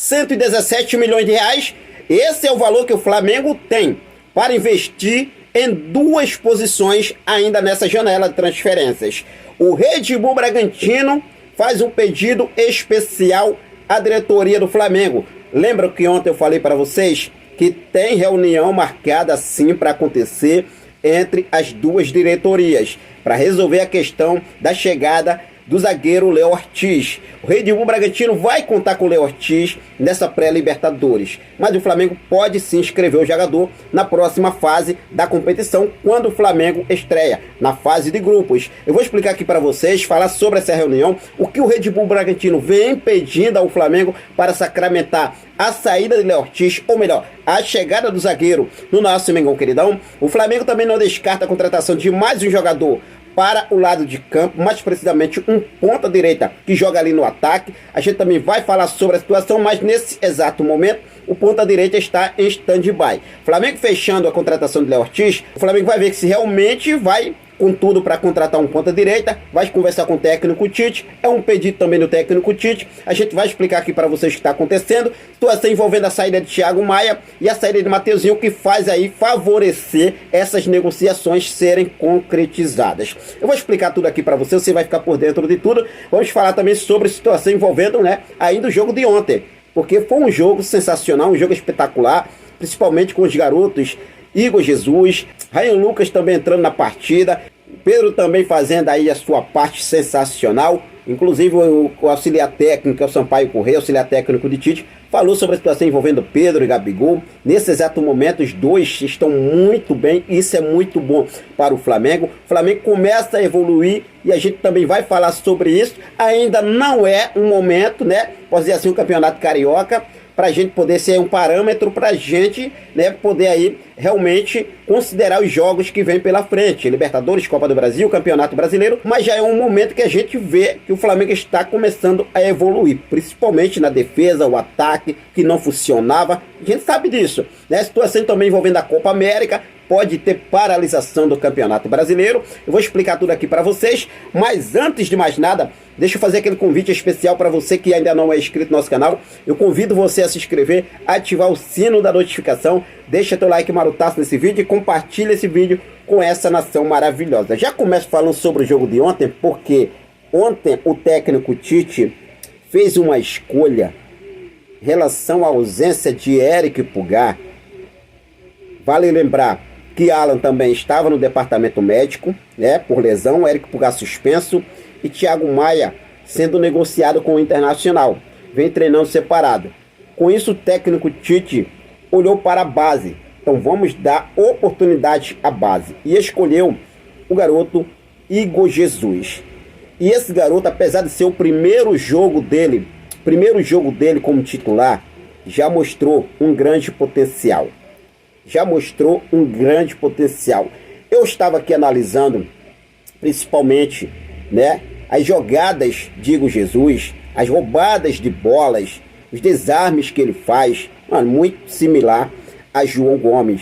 117 milhões de reais. Esse é o valor que o Flamengo tem para investir em duas posições ainda nessa janela de transferências. O Red Bull Bragantino faz um pedido especial à diretoria do Flamengo. Lembra que ontem eu falei para vocês que tem reunião marcada sim para acontecer entre as duas diretorias para resolver a questão da chegada do zagueiro Léo Ortiz. O Red Bull Bragantino vai contar com o Léo Ortiz nessa pré-Libertadores, mas o Flamengo pode sim inscrever o jogador na próxima fase da competição, quando o Flamengo estreia na fase de grupos. Eu vou explicar aqui para vocês, falar sobre essa reunião, o que o Red Bull Bragantino vem pedindo ao Flamengo para sacramentar a saída de Léo Ortiz, ou melhor, a chegada do zagueiro no nosso Mengão queridão. O Flamengo também não descarta a contratação de mais um jogador para o lado de campo, mais precisamente um ponta-direita que joga ali no ataque. A gente também vai falar sobre a situação, mas nesse exato momento o ponta-direita está em stand-by. Flamengo fechando a contratação de Léo Ortiz, o Flamengo vai ver se realmente vai com tudo para contratar um ponta-direita, vai conversar com o técnico Tite, é um pedido também do técnico Tite. A gente vai explicar aqui para vocês o que está acontecendo, situação envolvendo a saída de Thiago Maia e a saída de Mateuzinho, que faz aí favorecer essas negociações serem concretizadas. Eu vou explicar tudo aqui para você, você vai ficar por dentro de tudo. Vamos falar também sobre a situação envolvendo, ainda o jogo de ontem, porque foi um jogo sensacional, um jogo espetacular, principalmente com os garotos Igor Jesus, Ryan Lucas também entrando na partida, Pedro também fazendo aí a sua parte sensacional. Inclusive o auxiliar técnico, o Sampaio Corrêa, auxiliar técnico de Tite, falou sobre a situação envolvendo Pedro e Gabigol. Nesse exato momento os dois estão muito bem, e isso é muito bom para o Flamengo. O Flamengo começa a evoluir e a gente também vai falar sobre isso. Ainda não é um momento, pode dizer assim, um campeonato carioca, para a gente poder ser um parâmetro para a gente poder aí realmente considerar os jogos que vem pela frente, Libertadores, Copa do Brasil, Campeonato Brasileiro, mas já é um momento que a gente vê que o Flamengo está começando a evoluir, principalmente na defesa, o ataque que não funcionava, a gente sabe disso, A situação também envolvendo a Copa América, pode ter paralisação do Campeonato Brasileiro. Eu vou explicar tudo aqui para vocês, mas antes de mais nada, deixa eu fazer aquele convite especial para você que ainda não é inscrito no nosso canal. Eu convido você a se inscrever, ativar o sino da notificação, deixa teu like marutaço nesse vídeo e compartilha esse vídeo com essa nação maravilhosa. Já começo falando sobre o jogo de ontem, porque ontem o técnico Tite fez uma escolha em relação à ausência de Eric Pulgar. Vale lembrar que Alan também estava no departamento médico, por lesão, Eric Pulgar suspenso e Thiago Maia sendo negociado com o Internacional, vem treinando separado. Com isso o técnico Tite olhou para a base, então vamos dar oportunidade à base, e escolheu o garoto Igor Jesus. E esse garoto, apesar de ser o primeiro jogo dele como titular, já mostrou um grande potencial. Eu estava aqui analisando principalmente as jogadas de Igor Jesus, as roubadas de bolas, os desarmes que ele faz, muito similar a João Gomes.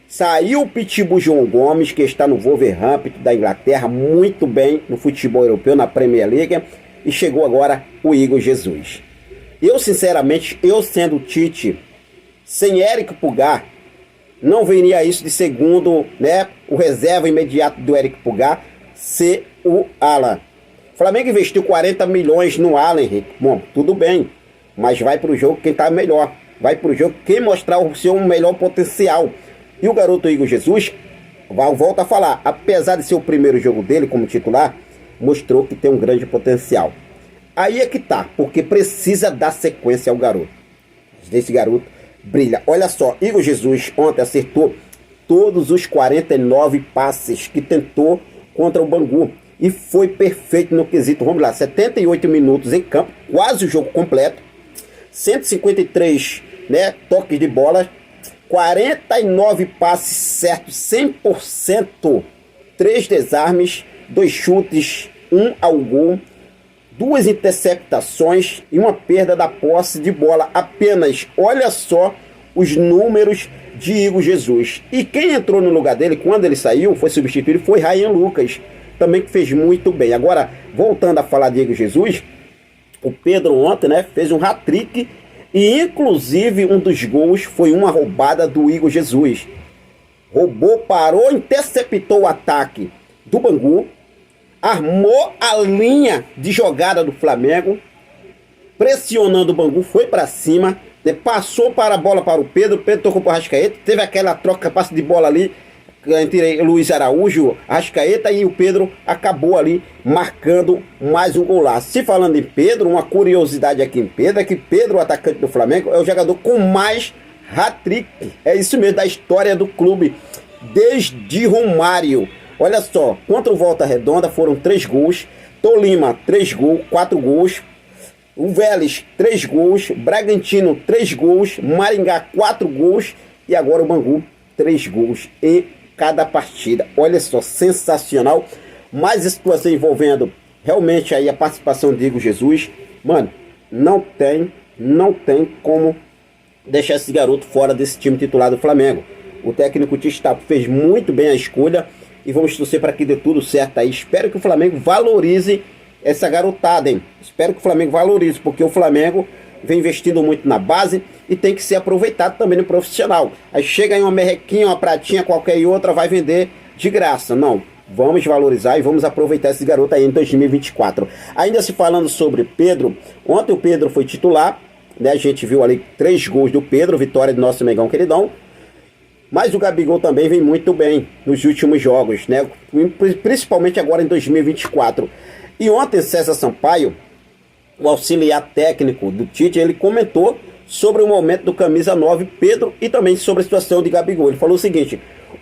Saiu o Pitbull João Gomes, que está no Wolverhampton da Inglaterra, muito bem no futebol europeu, na Premier League, e chegou agora o Igor Jesus. Eu sinceramente, sendo o Tite, sem Eric Pulgar, não veria isso de segundo, o reserva imediato do Eric Pulgar ser o Alan. O Flamengo investiu 40 milhões no Alan, Henrique. Bom, tudo bem, mas vai para o jogo quem está melhor. Vai para o jogo quem mostrar o seu melhor potencial. E o garoto Igor Jesus, volta a falar, apesar de ser o primeiro jogo dele como titular, mostrou que tem um grande potencial. Aí é que tá, porque precisa dar sequência ao garoto. Esse garoto brilha. Olha só, Igor Jesus ontem acertou todos os 49 passes que tentou contra o Bangu. E foi perfeito no quesito. Vamos lá, 78 minutos em campo, quase o jogo completo. 153 toques de bola, 49 passes certos, 100%. 3 desarmes, 2 chutes, 1 ao gol, 2 interceptações e uma perda da posse de bola apenas. Olha só os números de Igor Jesus. E quem entrou no lugar dele, quando ele saiu, foi substituído, foi Ryan Lucas, também que fez muito bem. Agora, voltando a falar de Igor Jesus, o Pedro ontem fez um hat-trick E inclusive um dos gols foi uma roubada do Igor Jesus. Roubou, parou, interceptou o ataque do Bangu, armou a linha de jogada do Flamengo, pressionando o Bangu, foi para cima, passou para a bola para o Pedro tocou para o Arrascaeta, teve aquela troca, passe de bola ali entre Luiz Araújo, Arrascaeta, e o Pedro acabou ali marcando mais um golaço. Se falando em Pedro, uma curiosidade aqui em Pedro é que Pedro, o atacante do Flamengo, é o jogador com mais hat-trick, é isso mesmo, da história do clube, desde Romário. Olha só, contra o Volta Redonda foram 3 gols, Tolima 3 gols, 4 gols, o Vélez 3 gols, Bragantino 3 gols, Maringá 4 gols e agora o Bangu 3 gols em cada partida. Olha só, sensacional. Mais situação envolvendo realmente aí a participação de Igor Jesus. Mano, não tem como deixar esse garoto fora desse time titular do Flamengo. O técnico Tite fez muito bem a escolha e vamos torcer para que dê tudo certo aí. Espero que o Flamengo valorize essa garotada, hein? Espero que o Flamengo valorize, porque o Flamengo vem investindo muito na base e tem que ser aproveitado também no profissional. Aí chega aí uma merrequinha, uma pratinha qualquer e outra, vai vender de graça. Não, vamos valorizar e vamos aproveitar esse garoto aí em 2024. Ainda se falando sobre Pedro, ontem o Pedro foi titular, né? A gente viu ali 3 gols do Pedro, vitória do nosso Mengão queridão. Mas o Gabigol também vem muito bem nos últimos jogos, né? Principalmente agora em 2024. E ontem César Sampaio, o auxiliar técnico do Tite, ele comentou sobre o momento do camisa 9 Pedro e também sobre a situação de Gabigol. Ele falou o seguinte: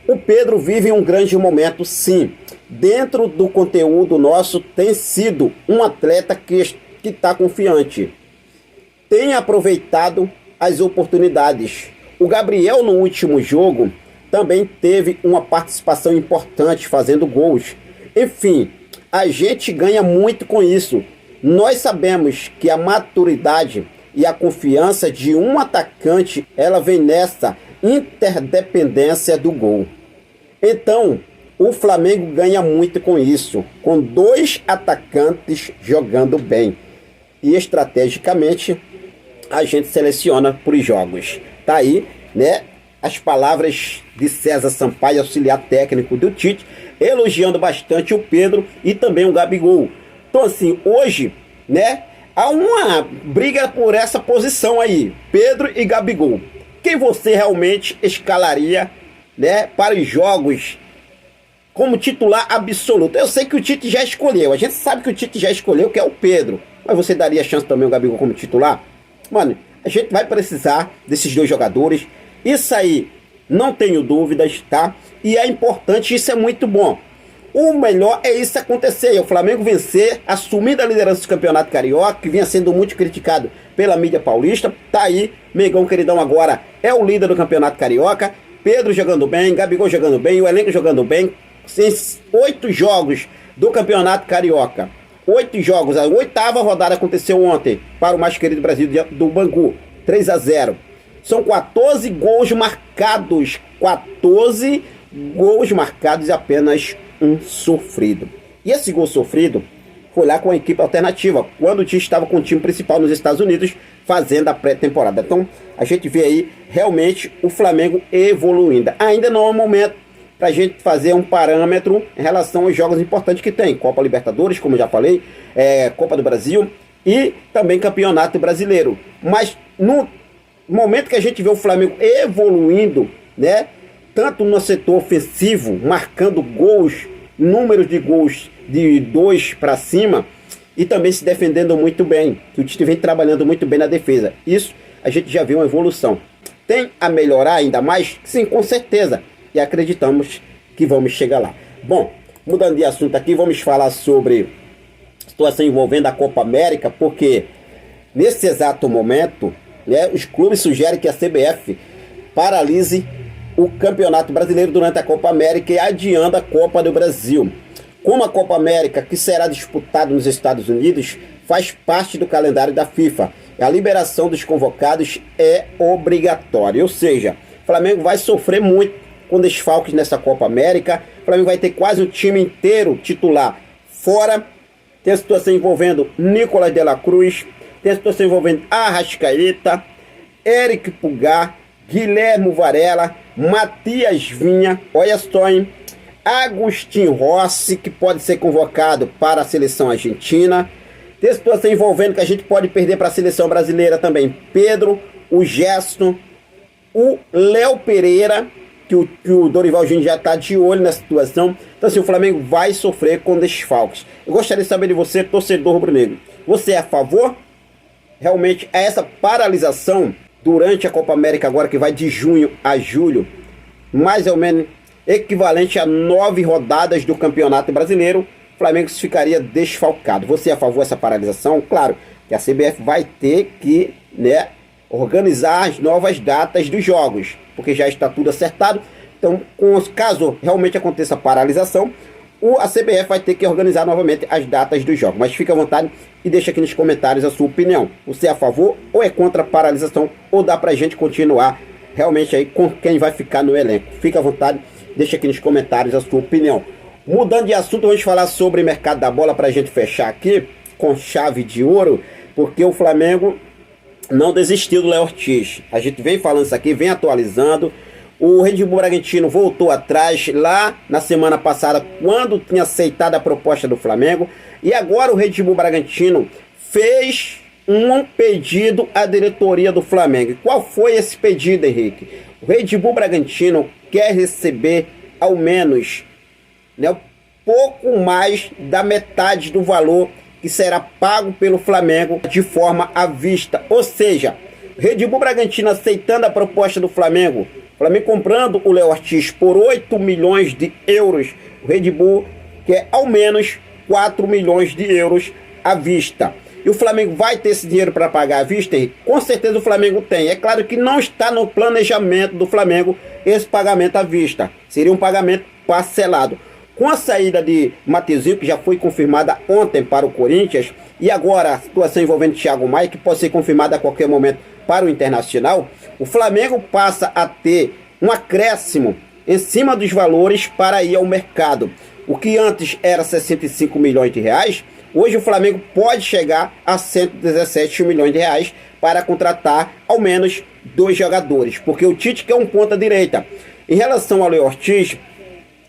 o Pedro vive um grande momento, sim. Dentro do conteúdo nosso tem sido um atleta que está confiante. Tem aproveitado as oportunidades. O Gabriel no último jogo também teve uma participação importante fazendo gols. Enfim, a gente ganha muito com isso. Nós sabemos que a maturidade e a confiança de um atacante, ela vem nessa interdependência do gol. Então, o Flamengo ganha muito com isso, com 2 atacantes jogando bem. E estrategicamente, a gente seleciona por jogos. Tá aí, né, as palavras de César Sampaio, auxiliar técnico do Tite, elogiando bastante o Pedro e também o Gabigol. Então assim, hoje, né, há uma briga por essa posição aí, Pedro e Gabigol. Quem você realmente escalaria, né, para os jogos como titular absoluto? Eu sei que o Tite já escolheu, a gente sabe que o Tite já escolheu, que é o Pedro. Mas você daria chance também ao Gabigol como titular? Mano, a gente vai precisar desses 2 jogadores. Isso aí, não tenho dúvidas, tá? E é importante, isso é muito bom. O melhor é isso acontecer, é o Flamengo vencer, assumir a liderança do Campeonato Carioca, que vinha sendo muito criticado pela mídia paulista. Tá aí, Mengão queridão agora é o líder do Campeonato Carioca. Pedro jogando bem, Gabigol jogando bem, o elenco jogando bem. 8 jogos do Campeonato Carioca. 8 jogos, a 8ª rodada aconteceu ontem para o mais querido Brasil do Bangu, 3-0. São 14 gols marcados, 14 gols marcados e apenas um sofrido. E esse gol sofrido foi lá com a equipe alternativa, quando o Tite estava com o time principal nos Estados Unidos, fazendo a pré-temporada. Então, a gente vê aí realmente o Flamengo evoluindo. Ainda não é o momento para a gente fazer um parâmetro em relação aos jogos importantes que tem. Copa Libertadores, como eu já falei, Copa do Brasil e também Campeonato Brasileiro. Mas no momento que a gente vê o Flamengo evoluindo, né, tanto no setor ofensivo, marcando gols, números de gols de 2 para cima, e também se defendendo muito bem. O Tite vem trabalhando muito bem na defesa. Isso a gente já vê uma evolução. Tem a melhorar ainda mais? Sim, com certeza. E acreditamos que vamos chegar lá. Bom, mudando de assunto aqui, vamos falar sobre a situação envolvendo a Copa América, porque nesse exato momento, né, os clubes sugerem que a CBF paralise o Campeonato Brasileiro durante a Copa América e adiando a Copa do Brasil. Como a Copa América, que será disputada nos Estados Unidos, faz parte do calendário da FIFA, a liberação dos convocados é obrigatória. Ou seja, o Flamengo vai sofrer muito com desfalques nessa Copa América. O Flamengo vai ter quase o time inteiro titular fora. Tem a situação envolvendo Nicolás de la Cruz, tem a situação envolvendo Arrascaeta, Eric Pulgar, Guilherme Varela, Matias Vinha, olha só, hein? Agustin Rossi, que pode ser convocado para a seleção argentina. Tem situação envolvendo que a gente pode perder para a seleção brasileira também. Pedro, o Gerson, o Léo Pereira, que o Dorival Júnior já está de olho na situação. Então assim, o Flamengo vai sofrer com desfalques. Eu gostaria de saber de você, torcedor rubro-negro. Você é a favor realmente a essa paralisação durante a Copa América agora, que vai de junho a julho, mais ou menos equivalente a 9 rodadas do Campeonato Brasileiro? O Flamengo ficaria desfalcado. Você é a favor dessa paralisação? Claro que a CBF vai ter que, né, organizar as novas datas dos jogos, porque já está tudo acertado. Então, caso realmente aconteça a paralisação, a CBF vai ter que organizar novamente as datas dos jogos. Mas fique à vontade e deixa aqui nos comentários a sua opinião. Você é a favor ou é contra a paralisação? Ou dá pra gente continuar realmente aí com quem vai ficar no elenco? Fique à vontade, deixa aqui nos comentários a sua opinião. Mudando de assunto, vamos falar sobre o mercado da bola pra gente fechar aqui com chave de ouro, porque o Flamengo não desistiu do Léo Ortiz. A gente vem falando isso aqui, vem atualizando. O Red Bull Bragantino voltou atrás lá na semana passada, quando tinha aceitado a proposta do Flamengo. E agora o Red Bull Bragantino fez um pedido à diretoria do Flamengo. E qual foi esse pedido, Henrique? O Red Bull Bragantino quer receber ao menos, né, pouco mais da metade do valor que será pago pelo Flamengo de forma à vista. Ou seja, o Red Bull Bragantino aceitando a proposta do Flamengo, o Flamengo comprando o Léo Ortiz por 8 milhões de euros, o Red Bull quer ao menos 4 milhões de euros à vista. E o Flamengo vai ter esse dinheiro para pagar à vista? Com certeza o Flamengo tem. É claro que não está no planejamento do Flamengo esse pagamento à vista. Seria um pagamento parcelado. Com a saída de Mateuzinho, que já foi confirmada ontem para o Corinthians, e agora a situação envolvendo Thiago Maia, que pode ser confirmada a qualquer momento para o Internacional, o Flamengo passa a ter um acréscimo em cima dos valores para ir ao mercado. O que antes era 65 milhões de reais, hoje o Flamengo pode chegar a 117 milhões de reais para contratar ao menos 2 jogadores, porque o Tite quer um ponta-direita. Em relação ao Léo Ortiz,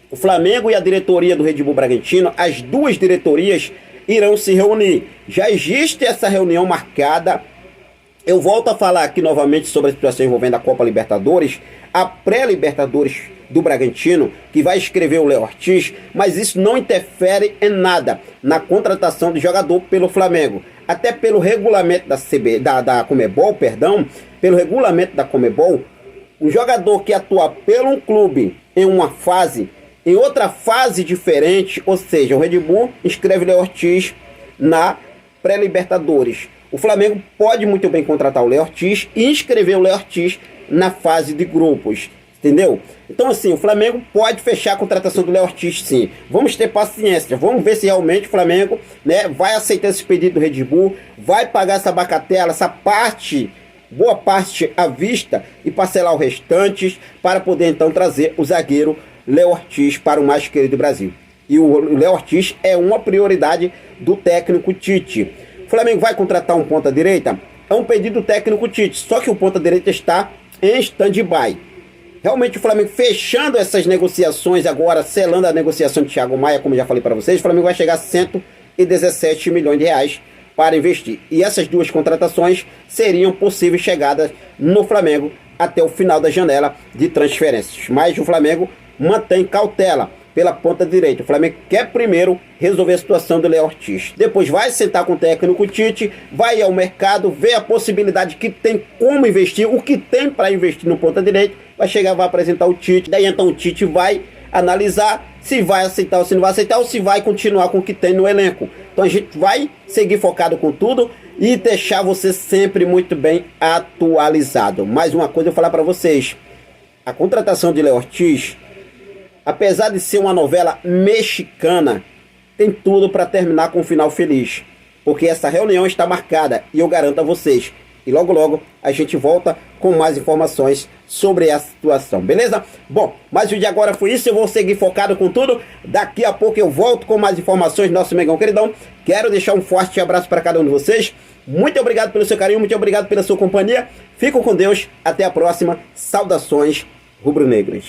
o Flamengo e a diretoria do Red Bull Bragantino, as duas diretorias irão se reunir. Já existe essa reunião marcada. Eu volto a falar aqui novamente sobre a situação envolvendo a Copa Libertadores, a pré-Libertadores do Bragantino, que vai escrever o Léo Ortiz, mas isso não interfere em nada na contratação de jogador pelo Flamengo. Até pelo regulamento da Conmebol, pelo regulamento da Conmebol, um jogador que atua pelo um clube em uma fase, em outra fase diferente, ou seja, o Red Bull inscreve Léo Ortiz na pré-Libertadores. O Flamengo pode muito bem contratar o Léo Ortiz e inscrever o Léo Ortiz na fase de grupos, entendeu? Então assim, o Flamengo pode fechar a contratação do Léo Ortiz, sim. Vamos ter paciência, vamos ver se realmente o Flamengo, né, vai aceitar esse pedido do Red Bull, vai pagar essa bacatela, essa parte, boa parte à vista, e parcelar o restante para poder então trazer o zagueiro Léo Ortiz para o mais querido do Brasil. E o Léo Ortiz é uma prioridade do técnico Tite. O Flamengo vai contratar um ponta-direita? É um pedido do técnico Tite, só que o ponta-direita está em stand-by. Realmente o Flamengo fechando essas negociações agora, selando a negociação de Thiago Maia, como já falei para vocês, o Flamengo vai chegar a 117 milhões de reais para investir. E essas duas contratações seriam possíveis chegadas no Flamengo até o final da janela de transferências. Mas o Flamengo mantém cautela pela ponta direita. O Flamengo quer primeiro resolver a situação do Léo Ortiz. Depois vai sentar com o técnico Tite, vai ao mercado, ver a possibilidade que tem como investir, o que tem para investir no ponta direita, vai chegar, vai apresentar o Tite. Daí então o Tite vai analisar se vai aceitar ou se não vai aceitar, ou se vai continuar com o que tem no elenco. Então a gente vai seguir focado com tudo e deixar você sempre muito bem atualizado. Mais uma coisa eu vou falar para vocês. A contratação de Léo Ortiz, apesar de ser uma novela mexicana, tem tudo para terminar com um final feliz. Porque essa reunião está marcada e eu garanto a vocês, e logo logo a gente volta com mais informações sobre a situação, beleza? Bom, mas o de agora foi isso, eu vou seguir focado com tudo. Daqui a pouco eu volto com mais informações do nosso Mengão queridão. Quero deixar um forte abraço para cada um de vocês. Muito obrigado pelo seu carinho, muito obrigado pela sua companhia. Fico com Deus, até a próxima. Saudações rubro-negras.